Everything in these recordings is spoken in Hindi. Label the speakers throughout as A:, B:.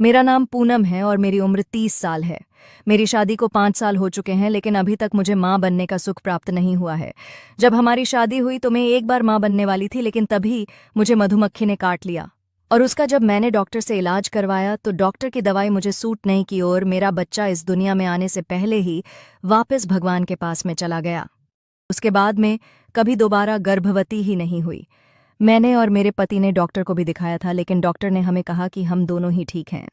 A: मेरा नाम पूनम है और मेरी उम्र 30 साल है। मेरी शादी को 5 साल हो चुके हैं, लेकिन अभी तक मुझे माँ बनने का सुख प्राप्त नहीं हुआ है। जब हमारी शादी हुई तो मैं एक बार माँ बनने वाली थी, लेकिन तभी मुझे मधुमक्खी ने काट लिया। और उसका जब मैंने डॉक्टर से इलाज करवाया तो डॉक्टर की दवाई मुझे सूट नहीं की और मेरा बच्चा इस दुनिया में आने से पहले ही वापस भगवान के पास में चला गया। उसके बाद में कभी दोबारा गर्भवती ही नहीं हुई। मैंने और मेरे पति ने डॉक्टर को भी दिखाया था, लेकिन डॉक्टर ने हमें कहा कि हम दोनों ही ठीक हैं।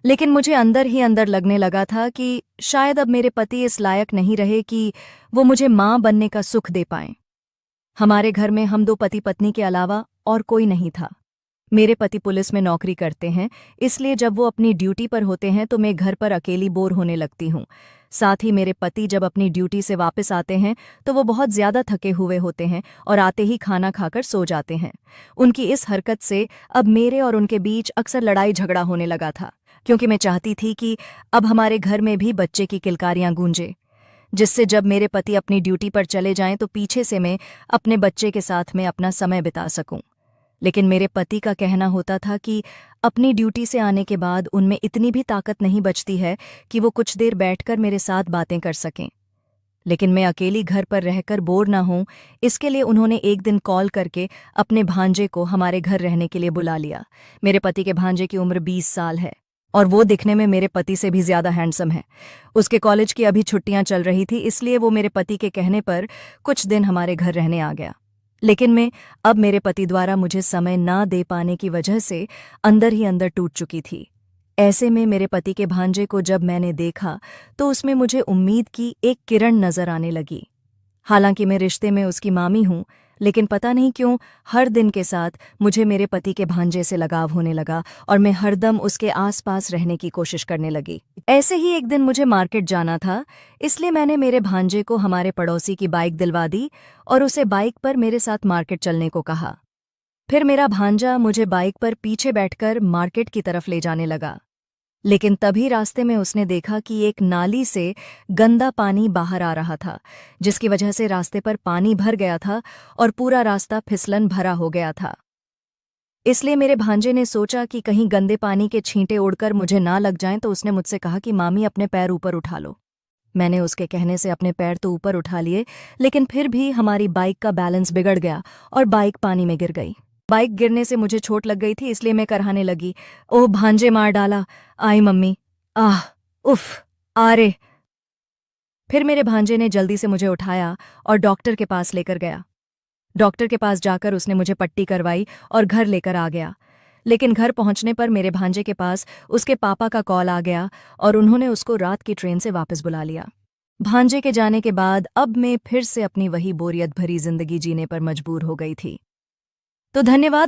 A: लेकिन मुझे अंदर ही अंदर लगने लगा था कि शायद अब मेरे पति इस लायक नहीं रहे कि वो मुझे माँ बनने का सुख दे पाएं। हमारे घर में हम दो पति पत्नी के अलावा और कोई नहीं था। मेरे पति पुलिस में नौकरी करते हैं, इसलिए जब वो अपनी ड्यूटी पर होते हैं तो मैं घर पर अकेली बोर होने लगती हूँ। साथ ही मेरे पति जब अपनी ड्यूटी से वापस आते हैं तो वो बहुत ज़्यादा थके हुए होते हैं और आते ही खाना खाकर सो जाते हैं। उनकी इस हरकत से अब मेरे और उनके बीच अक्सर लड़ाई झगड़ा होने लगा था, क्योंकि मैं चाहती थी कि अब हमारे घर में भी बच्चे की किलकारियां गूंजे, जिससे जब मेरे पति अपनी ड्यूटी पर चले जाएं तो पीछे से मैं अपने बच्चे के साथ में अपना समय बिता सकूं। लेकिन मेरे पति का कहना होता था कि अपनी ड्यूटी से आने के बाद उनमें इतनी भी ताकत नहीं बचती है कि वो कुछ देर बैठकर मेरे साथ बातें कर सकें। लेकिन मैं अकेली घर पर रहकर बोर ना हूं, इसके लिए उन्होंने एक दिन कॉल करके अपने भांजे को हमारे घर रहने के लिए बुला लिया। मेरे पति के भांजे की उम्र 20 साल है और वो दिखने में मेरे पति से भी ज्यादा हैंडसम है। उसके कॉलेज की अभी छुट्टियां चल रही थी, इसलिए वो मेरे पति के कहने पर कुछ दिन हमारे घर रहने आ गया। लेकिन मैं अब मेरे पति द्वारा मुझे समय ना दे पाने की वजह से अंदर ही अंदर टूट चुकी थी। ऐसे में मेरे पति के भांजे को जब मैंने देखा तो उसमें मुझे उम्मीद की एक किरण नजर आने लगी। हालांकि मैं रिश्ते में उसकी मामी हूं, लेकिन पता नहीं क्यों हर दिन के साथ मुझे मेरे पति के भांजे से लगाव होने लगा और मैं हरदम उसके आसपास रहने की कोशिश करने लगी। ऐसे ही एक दिन मुझे मार्केट जाना था, इसलिए मैंने मेरे भांजे को हमारे पड़ोसी की बाइक दिलवा दी और उसे बाइक पर मेरे साथ मार्केट चलने को कहा। फिर मेरा भांजा मुझे बाइक पर पीछे बैठकर मार्केट की तरफ ले जाने लगा। लेकिन तभी रास्ते में उसने देखा कि एक नाली से गंदा पानी बाहर आ रहा था, जिसकी वजह से रास्ते पर पानी भर गया था और पूरा रास्ता फिसलन भरा हो गया था। इसलिए मेरे भांजे ने सोचा कि कहीं गंदे पानी के छींटे उड़कर मुझे ना लग जाएं, तो उसने मुझसे कहा कि मामी अपने पैर ऊपर उठा लो। मैंने उसके कहने से अपने पैर तो ऊपर उठा लिए, लेकिन फिर भी हमारी बाइक का बैलेंस बिगड़ गया और बाइक पानी में गिर गई। बाइक गिरने से मुझे चोट लग गई थी, इसलिए मैं करहाने लगी, ओह भांजे मार डाला, आई मम्मी, आह, उफ, आरे। फिर मेरे भांजे ने जल्दी से मुझे उठाया और डॉक्टर के पास लेकर गया। डॉक्टर के पास जाकर उसने मुझे पट्टी करवाई और घर लेकर आ गया। लेकिन घर पहुंचने पर मेरे भांजे के पास उसके पापा का कॉल आ गया और उन्होंने उसको रात की ट्रेन से वापस बुला लिया। भांजे के जाने के बाद अब मैं फिर से अपनी वही बोरियत भरी जिंदगी जीने पर मजबूर हो गई थी। तो धन्यवाद।